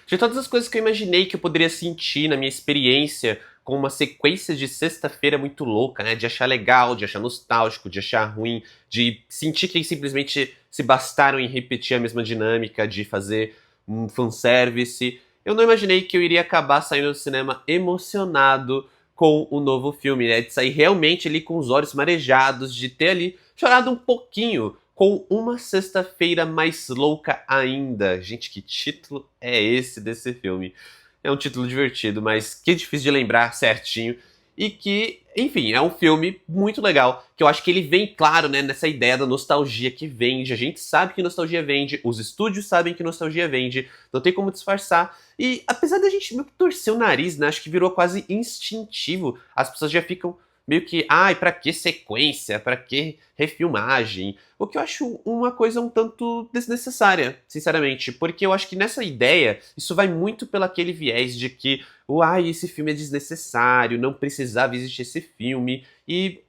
De todas as coisas que eu imaginei que eu poderia sentir na minha experiência com uma sequência de sexta-feira muito louca, né? De achar legal, de achar nostálgico, de achar ruim, de sentir que simplesmente se bastaram em repetir a mesma dinâmica, de fazer um fanservice. Eu não imaginei que eu iria acabar saindo do cinema emocionado com o novo filme, né? De sair realmente ali com os olhos marejados, de ter ali chorado um pouquinho com Uma Sexta-feira Mais Louca Ainda. Gente, que título é esse desse filme? É um título divertido, mas que difícil de lembrar certinho. E que, enfim, é um filme muito legal, que eu acho que ele vem, claro, né, nessa ideia da nostalgia que vende. A gente sabe que nostalgia vende, os estúdios sabem que nostalgia vende, não tem como disfarçar. E apesar da gente meio que torcer o nariz, né, acho que virou quase instintivo. As pessoas já ficam meio que, ai, pra que sequência? Pra que refilmagem? O que eu acho uma coisa um tanto desnecessária, sinceramente, porque eu acho que nessa ideia, isso vai muito pelo aquele viés de que, ai, esse filme é desnecessário, não precisava existir esse filme, e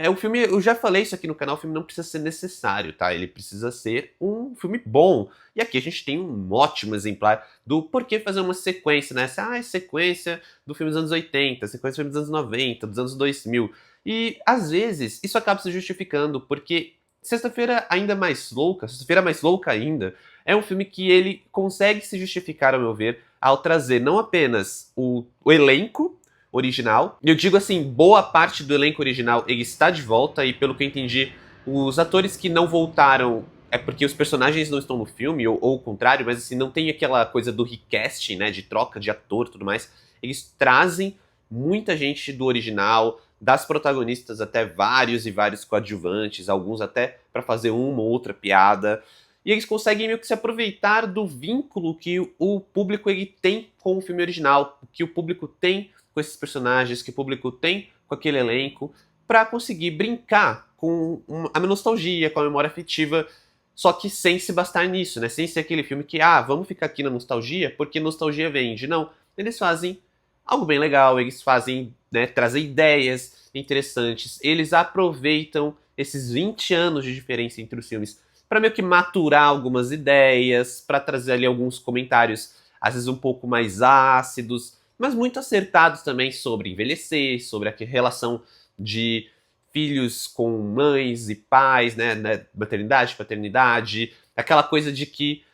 o filme, eu já falei isso aqui no canal, o filme não precisa ser necessário, tá? Ele precisa ser um filme bom. E aqui a gente tem um ótimo exemplar do porquê fazer uma sequência, né? Sequência do filme dos anos 80, sequência do filme dos anos 90, dos anos 2000. E às vezes isso acaba se justificando, porque Sexta-feira Ainda Mais Louca, Sexta-feira Mais Louca Ainda, é um filme que ele consegue se justificar, ao meu ver, ao trazer não apenas o elenco original, e eu digo assim, boa parte do elenco original ele está de volta, e pelo que eu entendi, os atores que não voltaram é porque os personagens não estão no filme, ou o contrário, mas assim, não tem aquela coisa do recasting, né, de troca de ator e tudo mais. Eles trazem muita gente do original, das protagonistas até vários e vários coadjuvantes, alguns até para fazer uma ou outra piada. E eles conseguem meio que se aproveitar do vínculo que o público ele tem com o filme original, que o público tem com esses personagens, que o público tem com aquele elenco, para conseguir brincar com a nostalgia, com a memória afetiva, só que sem se bastar nisso, né? Sem ser aquele filme que, vamos ficar aqui na nostalgia porque nostalgia vende. Não, eles fazem algo bem legal, eles fazem, né, trazer ideias interessantes, eles aproveitam esses 20 anos de diferença entre os filmes para meio que maturar algumas ideias, para trazer ali alguns comentários, às vezes um pouco mais ácidos, mas muito acertados também sobre envelhecer, sobre a relação de filhos com mães e pais, né, maternidade, paternidade, aquela coisa de que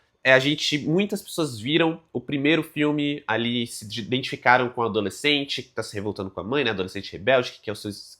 muitas pessoas viram o primeiro filme ali, se identificaram com o adolescente que está se revoltando com a mãe, né, adolescente rebelde, que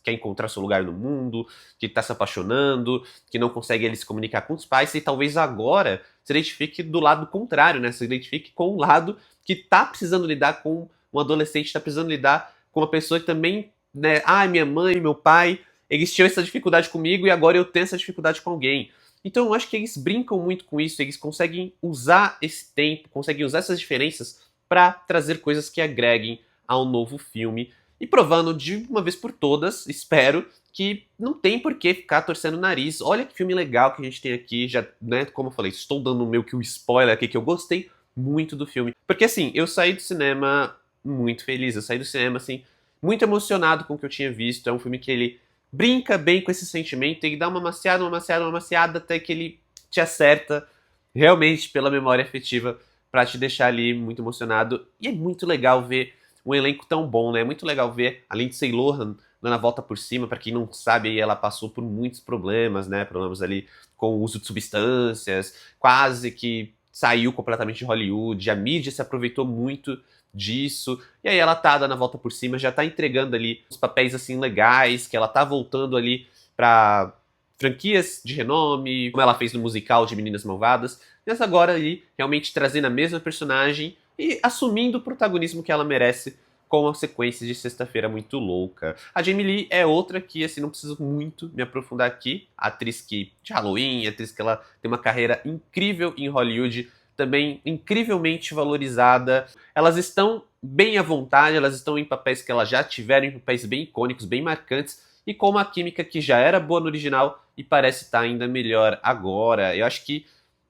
quer encontrar seu lugar no mundo, que está se apaixonando, que não consegue ele se comunicar com os pais, e talvez agora se identifique do lado contrário, né, se identifique com o lado que está precisando lidar com um adolescente, está precisando lidar com uma pessoa que também, né, minha mãe, meu pai, eles tinham essa dificuldade comigo e agora eu tenho essa dificuldade com alguém. Então eu acho que eles brincam muito com isso, eles conseguem usar esse tempo, conseguem usar essas diferenças para trazer coisas que agreguem ao novo filme e provando de uma vez por todas, espero, que não tem por que ficar torcendo o nariz. Olha que filme legal que a gente tem aqui, já, né, como eu falei, estou dando meio que um spoiler aqui que eu gostei muito do filme. Porque assim, eu saí do cinema muito feliz, eu saí do cinema assim muito emocionado com o que eu tinha visto. É um filme que ele brinca bem com esse sentimento, ele dá uma maciada, uma maciada, uma maciada, até que ele te acerta realmente pela memória afetiva pra te deixar ali muito emocionado. E é muito legal ver um elenco tão bom, né? É muito legal ver a Lindsay Lohan dando a volta por cima. Pra quem não sabe, aí ela passou por muitos problemas, né? Problemas ali com o uso de substâncias, quase que saiu completamente de Hollywood. A mídia se aproveitou muito disso. E aí ela tá dando a volta por cima, já tá entregando ali os papéis assim legais, que ela tá voltando ali pra franquias de renome, como ela fez no musical de Meninas Malvadas, mas agora ali realmente trazendo a mesma personagem e assumindo o protagonismo que ela merece com a sequência de Sexta-feira Muito Louca. A Jamie Lee é outra que, assim, não preciso muito me aprofundar aqui. A atriz de Halloween, a atriz que ela tem uma carreira incrível em Hollywood, também incrivelmente valorizada. Elas estão bem à vontade, elas estão em papéis que elas já tiveram, em papéis bem icônicos, bem marcantes, e com uma química que já era boa no original e parece estar ainda melhor agora. Eu acho que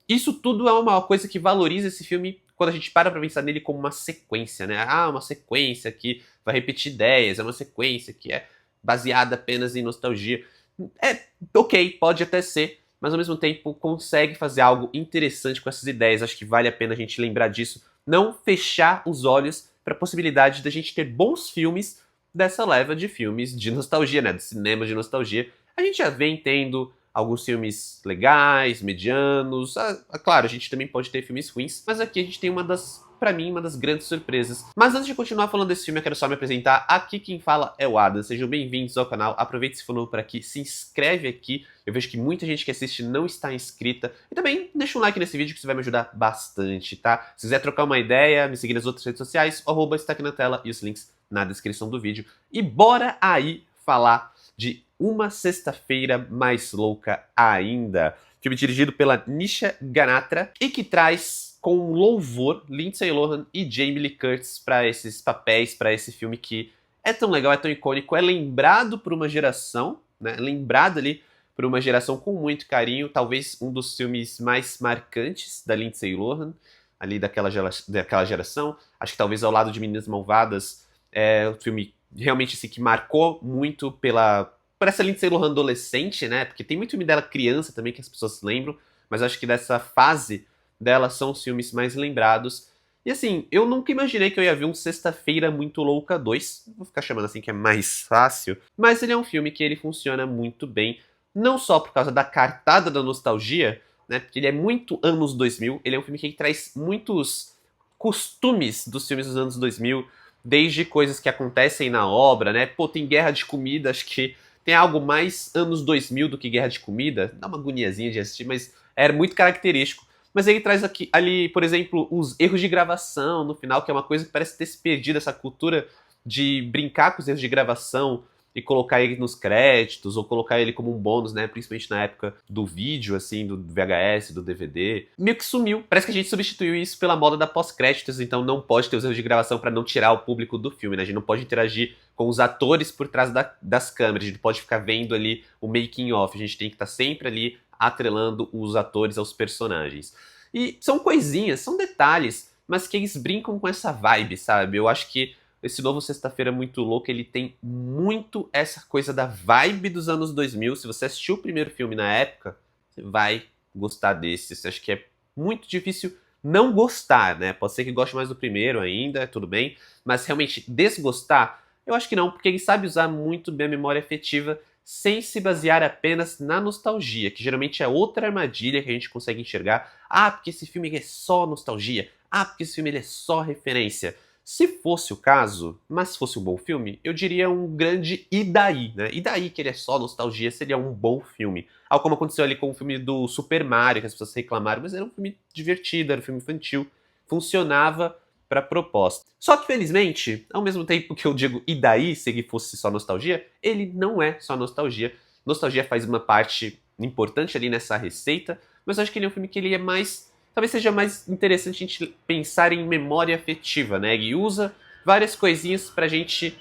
isso tudo é uma coisa que valoriza esse filme quando a gente para pra pensar nele como uma sequência, né? Uma sequência que vai repetir ideias, é uma sequência que é baseada apenas em nostalgia. É, ok, pode até ser, mas ao mesmo tempo consegue fazer algo interessante com essas ideias. Acho que vale a pena a gente lembrar disso não fechar os olhos para a possibilidade da gente ter bons filmes dessa leva de filmes de nostalgia, né? Do cinema de nostalgia. A gente já vem tendo alguns filmes legais, medianos. Claro, a gente também pode ter filmes ruins, mas aqui a gente tem pra mim, uma das grandes surpresas. Mas antes de continuar falando desse filme, eu quero só me apresentar. Aqui quem fala é o Adam. Sejam bem-vindos ao canal. Aproveite se for novo por aqui, se inscreve aqui. Eu vejo que muita gente que assiste não está inscrita. E também deixa um like nesse vídeo que isso vai me ajudar bastante, tá? Se quiser trocar uma ideia, me seguir nas outras redes sociais, o arroba está aqui na tela e os links na descrição do vídeo. E bora aí falar de Uma Sexta-feira Mais Louca Ainda. Filme dirigido pela Nisha Ganatra e que traz com louvor Lindsay Lohan e Jamie Lee Curtis para esses papéis, para esse filme que é tão legal, é tão icônico, é lembrado por uma geração, né? Lembrado ali por uma geração com muito carinho, talvez um dos filmes mais marcantes da Lindsay Lohan, ali daquela geração. Acho que talvez ao lado de Meninas Malvadas é o filme realmente assim, que marcou muito por essa Lindsay Lohan adolescente, né? Porque tem muito filme dela criança também que as pessoas lembram, mas acho que dessa fase dela são os filmes mais lembrados. E assim, eu nunca imaginei que eu ia ver um Sexta-feira Muito Louca 2, vou ficar chamando assim que é mais fácil, mas ele é um filme que ele funciona muito bem, não só por causa da cartada da nostalgia, né? Porque ele é muito anos 2000, ele é um filme que traz muitos costumes dos filmes dos anos 2000, desde coisas que acontecem na obra, né? Pô, tem guerra de comida, acho que tem algo mais anos 2000 do que guerra de comida. Dá uma agoniazinha de assistir, mas era muito característico. Mas ele traz aqui, ali, por exemplo, os erros de gravação no final, que é uma coisa que parece ter se perdido, essa cultura de brincar com os erros de gravação e colocar ele nos créditos, ou colocar ele como um bônus, né? Principalmente na época do vídeo, assim, do VHS, do DVD. Meio que sumiu. Parece que a gente substituiu isso pela moda da pós-créditos, então não pode ter os erros de gravação para não tirar o público do filme, né? A gente não pode interagir com os atores por trás das câmeras, a gente não pode ficar vendo ali o making of, a gente tem que estar sempre ali atrelando os atores aos personagens. E são coisinhas, são detalhes, mas que eles brincam com essa vibe, sabe? Eu acho que esse novo Sexta-feira Muito Louca, ele tem muito essa coisa da vibe dos anos 2000. Se você assistiu o primeiro filme na época, você vai gostar desse. Você acha que é muito difícil não gostar, né? Pode ser que goste mais do primeiro ainda, tudo bem. Mas realmente, desgostar, eu acho que não, porque ele sabe usar muito bem a memória afetiva sem se basear apenas na nostalgia, que geralmente é outra armadilha que a gente consegue enxergar. Ah, porque esse filme é só nostalgia. Ah, porque esse filme é só referência. Se fosse o caso, mas se fosse um bom filme, eu diria um grande e daí, né? E daí que ele é só nostalgia, seria um bom filme. Algo como aconteceu ali com o filme do Super Mario, que as pessoas reclamaram, mas era um filme divertido, era um filme infantil, funcionava para proposta. Só que, felizmente, ao mesmo tempo que eu digo e daí, se ele fosse só nostalgia, ele não é só nostalgia. Nostalgia faz uma parte importante ali nessa receita, mas eu acho que ele é um filme que ele é mais... Talvez seja mais interessante a gente pensar em memória afetiva, né? Ele usa várias coisinhas pra gente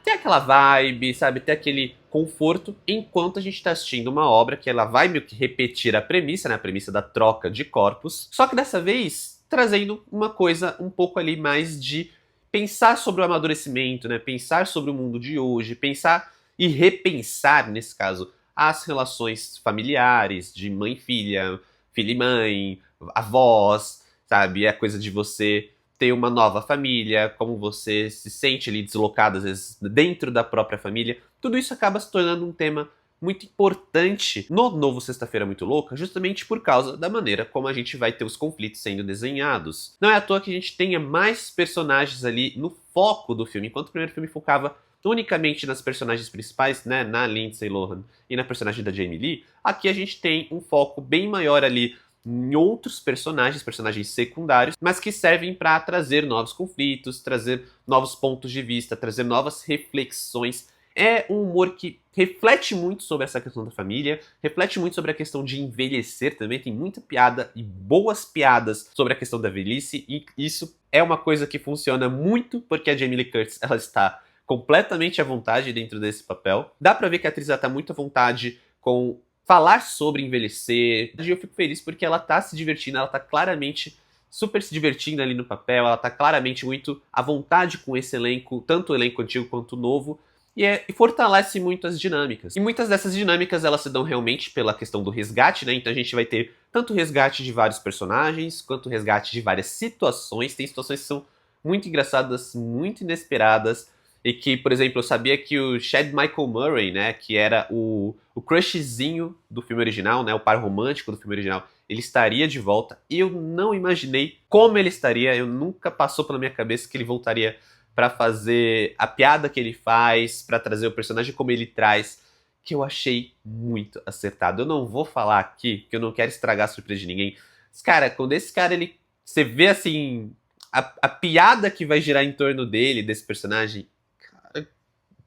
ter aquela vibe, sabe? Ter aquele conforto enquanto a gente tá assistindo uma obra que ela vai meio que repetir a premissa, né? A premissa da troca de corpos. Só que dessa vez trazendo uma coisa um pouco ali mais de pensar sobre o amadurecimento, né? Pensar sobre o mundo de hoje, pensar e repensar, nesse caso, as relações familiares de mãe e filha, filho e mãe, avós, sabe? É a coisa de você ter uma nova família, como você se sente ali deslocado, às vezes, dentro da própria família. Tudo isso acaba se tornando um tema muito importante no novo Sexta-feira Muito Louca, justamente por causa da maneira como a gente vai ter os conflitos sendo desenhados. Não é à toa que a gente tenha mais personagens ali no foco do filme, enquanto o primeiro filme focava unicamente nas personagens principais, né, na Lindsay Lohan e na personagem da Jamie Lee, aqui a gente tem um foco bem maior ali em outros personagens secundários, mas que servem para trazer novos conflitos, trazer novos pontos de vista, trazer novas reflexões. É um humor que reflete muito sobre essa questão da família, reflete muito sobre a questão de envelhecer também, tem muita piada e boas piadas sobre a questão da velhice, e isso é uma coisa que funciona muito porque a Jamie Lee Curtis, ela está completamente à vontade dentro desse papel. Dá pra ver que a atriz está muito à vontade com falar sobre envelhecer. E eu fico feliz porque ela tá se divertindo, ela tá claramente super se divertindo ali no papel, ela tá claramente muito à vontade com esse elenco, tanto o elenco antigo quanto o novo. e fortalece muito as dinâmicas. E muitas dessas dinâmicas elas se dão realmente pela questão do resgate, né? Então a gente vai ter tanto o resgate de vários personagens, quanto o resgate de várias situações. Tem situações que são muito engraçadas, muito inesperadas, e que, por exemplo, eu sabia que o Chad Michael Murray, né, que era o crushzinho do filme original, né, o par romântico do filme original, ele estaria de volta. E eu não imaginei como ele estaria, eu nunca passou pela minha cabeça que ele voltaria pra fazer a piada que ele faz, pra trazer o personagem como ele traz, que eu achei muito acertado. Eu não vou falar aqui, porque eu não quero estragar a surpresa de ninguém. Mas, cara, quando esse cara, ele... Você vê, assim, a piada que vai girar em torno dele, desse personagem, cara,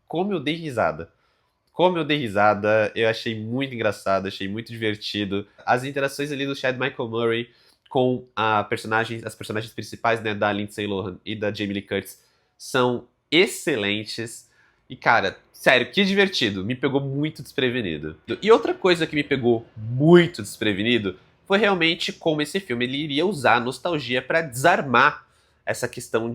como eu dei risada. Como eu dei risada, eu achei muito engraçado, achei muito divertido. As interações ali do Chad Michael Murray com as personagens principais, né, da Lindsay Lohan e da Jamie Lee Curtis, são excelentes. E, cara, sério, que divertido. Me pegou muito desprevenido. E outra coisa que me pegou muito desprevenido foi realmente como esse filme ele iria usar a nostalgia para desarmar essa questão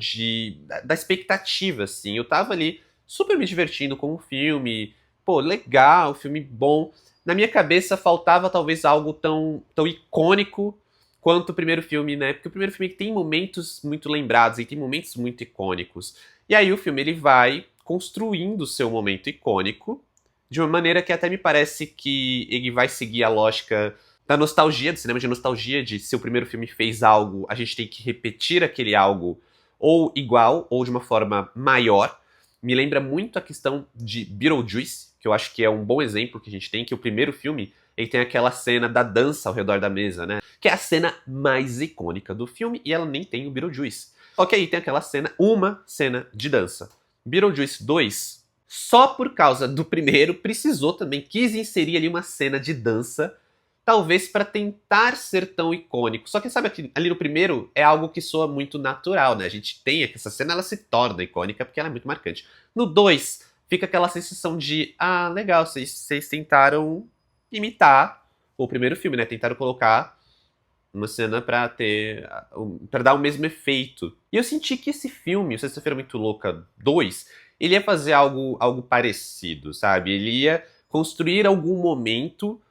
da expectativa, assim. Eu tava ali super me divertindo com o filme, pô, legal, filme bom. Na minha cabeça faltava talvez algo tão icônico quanto o primeiro filme, né? Porque o primeiro filme tem momentos muito lembrados e tem momentos muito icônicos. E aí o filme ele vai construindo o seu momento icônico de uma maneira que até me parece que ele vai seguir a lógica da nostalgia, do cinema de nostalgia, de se o primeiro filme fez algo, a gente tem que repetir aquele algo ou igual, ou de uma forma maior. Me lembra muito a questão de Beetlejuice, que eu acho que é um bom exemplo que a gente tem, que o primeiro filme ele tem aquela cena da dança ao redor da mesa, né? Que é a cena mais icônica do filme e ela nem tem o Beetlejuice. Só que aí tem aquela cena, uma cena de dança. Beetlejuice 2, só por causa do primeiro, precisou também, quis inserir ali uma cena de dança, talvez para tentar ser tão icônico. Só que sabe que ali no primeiro é algo que soa muito natural, né? A gente tem essa cena, ela se torna icônica porque ela é muito marcante. No 2, fica aquela sensação de, ah, legal, vocês tentaram imitar o primeiro filme, né? Tentaram colocar uma cena pra ter, para dar o mesmo efeito. E eu senti que esse filme, o Sexta-feira Muito Louca 2, ele ia fazer algo parecido, sabe? Ele ia construir algum momento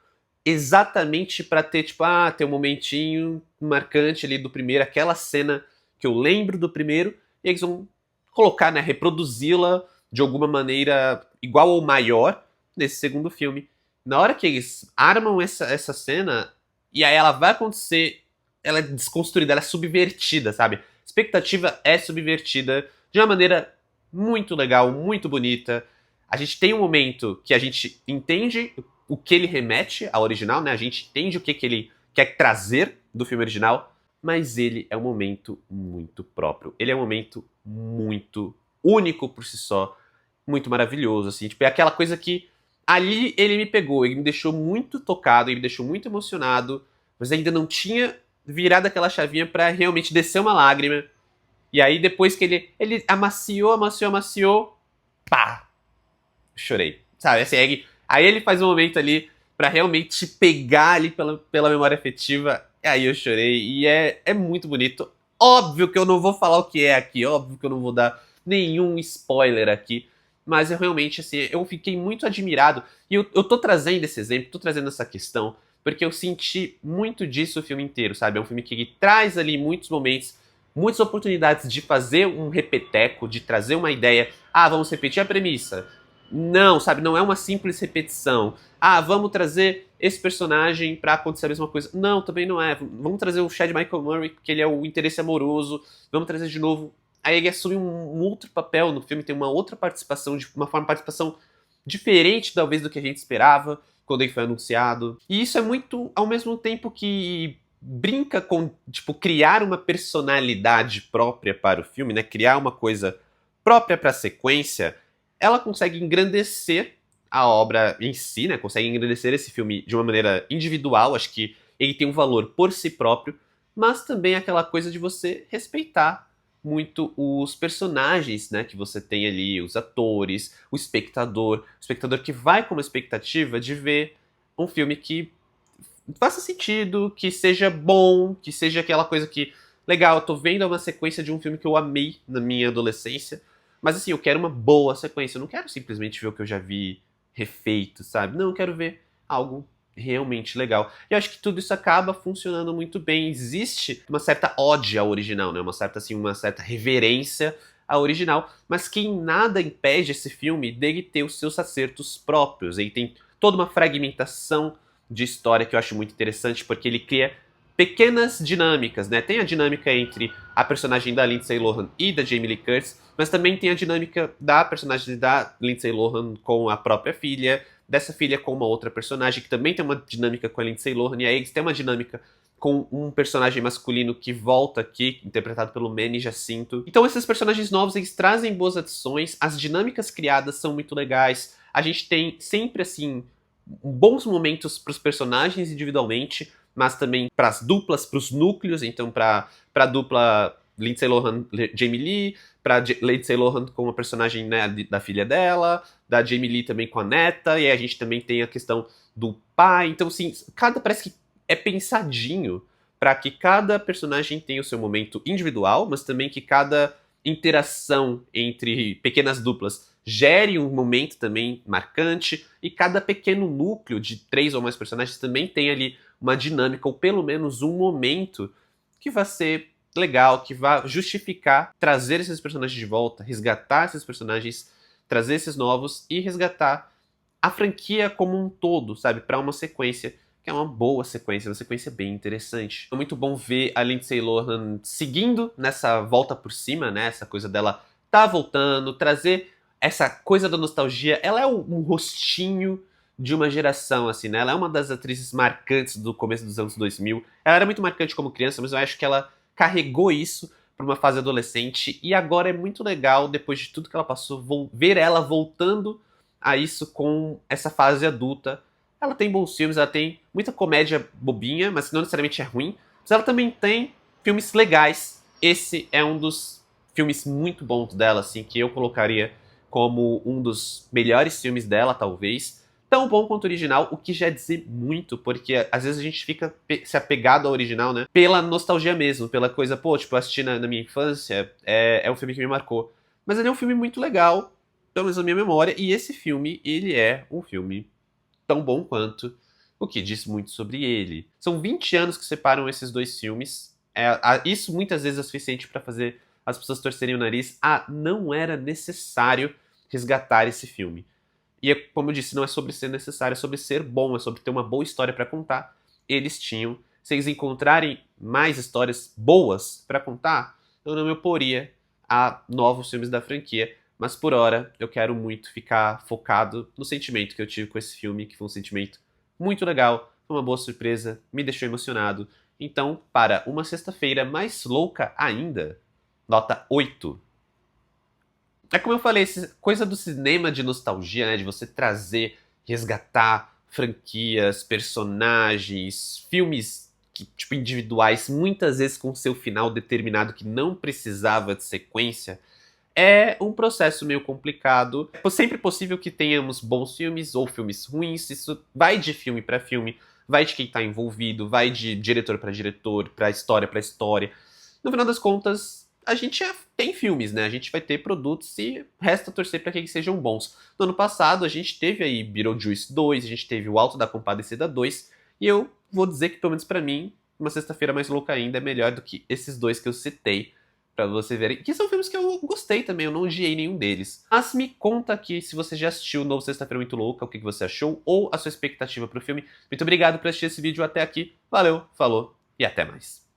exatamente pra ter, tipo, ter um momentinho marcante ali do primeiro, aquela cena que eu lembro do primeiro, e eles vão colocar, né, reproduzi-la de alguma maneira igual ou maior nesse segundo filme. Na hora que eles armam essa cena, e aí ela vai acontecer, ela é desconstruída, ela é subvertida, sabe? A expectativa é subvertida de uma maneira muito legal, muito bonita. A gente tem um momento que a gente entende o que ele remete ao original, né? A gente entende o que ele quer trazer do filme original, mas ele é um momento muito próprio. Ele é um momento muito único por si só, muito maravilhoso, assim. Tipo, é aquela coisa que ali ele me pegou, ele me deixou muito tocado, ele me deixou muito emocionado, mas ainda não tinha virado aquela chavinha pra realmente descer uma lágrima. E aí depois que ele amaciou, pá, chorei. Sabe, assim, aí ele faz um momento ali pra realmente pegar ali pela memória afetiva, e aí eu chorei, e é muito bonito. Óbvio que eu não vou falar o que é aqui, óbvio que eu não vou dar nenhum spoiler aqui, mas eu realmente, assim, eu fiquei muito admirado, e eu tô trazendo esse exemplo, tô trazendo essa questão, porque eu senti muito disso o filme inteiro, sabe? É um filme que ele traz ali muitos momentos, muitas oportunidades de fazer um repeteco, de trazer uma ideia. Ah, vamos repetir a premissa. Não, sabe? Não é uma simples repetição. Ah, vamos trazer esse personagem pra acontecer a mesma coisa. Não, também não é. Vamos trazer o Chad Michael Murray, que ele é o interesse amoroso. Vamos trazer de novo. Aí ele assume um outro papel no filme, tem uma outra participação, de uma forma de participação diferente, talvez, do que a gente esperava quando ele foi anunciado. E isso é muito, ao mesmo tempo que brinca com, tipo, criar uma personalidade própria para o filme, né? Criar uma coisa própria para a sequência, ela consegue engrandecer a obra em si, né? Consegue engrandecer esse filme de uma maneira individual. Acho que ele tem um valor por si próprio, mas também aquela coisa de você respeitar muito os personagens, né, que você tem ali, os atores, o espectador que vai com uma expectativa de ver um filme que faça sentido, que seja bom, que seja aquela coisa que, legal, eu tô vendo uma sequência de um filme que eu amei na minha adolescência, Mas assim, eu quero uma boa sequência, eu não quero simplesmente ver o que eu já vi refeito, sabe? Não, eu quero ver algo realmente legal. E eu acho que tudo isso acaba funcionando muito bem. Existe uma certa ode ao original, né? Uma certa reverência ao original, mas que em nada impede esse filme dele ter os seus acertos próprios. Ele tem toda uma fragmentação de história que eu acho muito interessante, porque ele cria pequenas dinâmicas, né? Tem a dinâmica entre a personagem da Lindsay Lohan e da Jamie Lee Curtis, mas também tem a dinâmica da personagem da Lindsay Lohan com a própria filha, dessa filha com uma outra personagem, que também tem uma dinâmica com a Lindsay Lohan, e aí eles têm uma dinâmica com um personagem masculino que volta aqui, interpretado pelo Manny Jacinto. Então esses personagens novos, eles trazem boas adições, as dinâmicas criadas são muito legais, a gente tem sempre, assim, bons momentos para os personagens individualmente, mas também para as duplas, para os núcleos, então para a dupla Lindsay Lohan, Jamie Lee, para Lindsay Lohan com a personagem, né, da filha dela, da Jamie Lee também com a neta, e aí a gente também tem a questão do pai. Então, assim, parece que é pensadinho para que cada personagem tenha o seu momento individual, mas também que cada interação entre pequenas duplas gere um momento também marcante, e cada pequeno núcleo de 3 ou mais personagens também tem ali uma dinâmica, ou pelo menos um momento que vai ser legal, que vai justificar trazer esses personagens de volta, resgatar esses personagens, trazer esses novos e resgatar a franquia como um todo, sabe? Para uma sequência que é uma boa sequência, uma sequência bem interessante. É muito bom ver a Lindsay Lohan seguindo nessa volta por cima, né? Essa coisa dela tá voltando, trazer essa coisa da nostalgia. Ela é um rostinho de uma geração, assim, né? Ela é uma das atrizes marcantes do começo dos anos 2000. Ela era muito marcante como criança, mas eu acho que ela carregou isso para uma fase adolescente, e agora é muito legal, depois de tudo que ela passou, ver ela voltando a isso com essa fase adulta. Ela tem bons filmes, ela tem muita comédia bobinha, mas que não necessariamente é ruim, mas ela também tem filmes legais. Esse é um dos filmes muito bons dela, assim, que eu colocaria como um dos melhores filmes dela, talvez. Tão bom quanto o original, o que já é dizer muito, porque às vezes a gente fica se apegado ao original, né? Pela nostalgia mesmo, pela coisa, pô, tipo, eu assisti na minha infância, é um filme que me marcou. Mas ele é um filme muito legal, pelo menos na minha memória, e esse filme, ele é um filme tão bom quanto, o que diz muito sobre ele. São 20 anos que separam esses dois filmes, isso muitas vezes é suficiente para fazer as pessoas torcerem o nariz. Não era necessário resgatar esse filme. E como eu disse, não é sobre ser necessário, é sobre ser bom, é sobre ter uma boa história para contar. Eles tinham. Se eles encontrarem mais histórias boas para contar, eu não me oporia a novos filmes da franquia. Mas por hora, eu quero muito ficar focado no sentimento que eu tive com esse filme, que foi um sentimento muito legal, foi uma boa surpresa, me deixou emocionado. Então, para uma sexta-feira mais louca ainda, nota 8. É como eu falei, coisa do cinema de nostalgia, né? De você trazer, resgatar franquias, personagens, filmes que, tipo, individuais, muitas vezes com seu final determinado que não precisava de sequência. É um processo meio complicado. É sempre possível que tenhamos bons filmes ou filmes ruins. Isso vai de filme para filme, vai de quem tá envolvido, vai de diretor para diretor, para história para história. No final das contas, a gente tem filmes, né? A gente vai ter produtos e resta torcer para que eles sejam bons. No ano passado, a gente teve aí Beetlejuice 2, a gente teve O Alto da Compadecida 2, e eu vou dizer que, pelo menos para mim, Uma Sexta-feira Mais Louca Ainda é melhor do que esses dois que eu citei, pra você verem. Que são filmes que eu gostei também, eu não odiei nenhum deles. Mas me conta aqui se você já assistiu o novo Sexta-feira Muito Louca, o que você achou, ou a sua expectativa pro filme. Muito obrigado por assistir esse vídeo até aqui. Valeu, falou e até mais.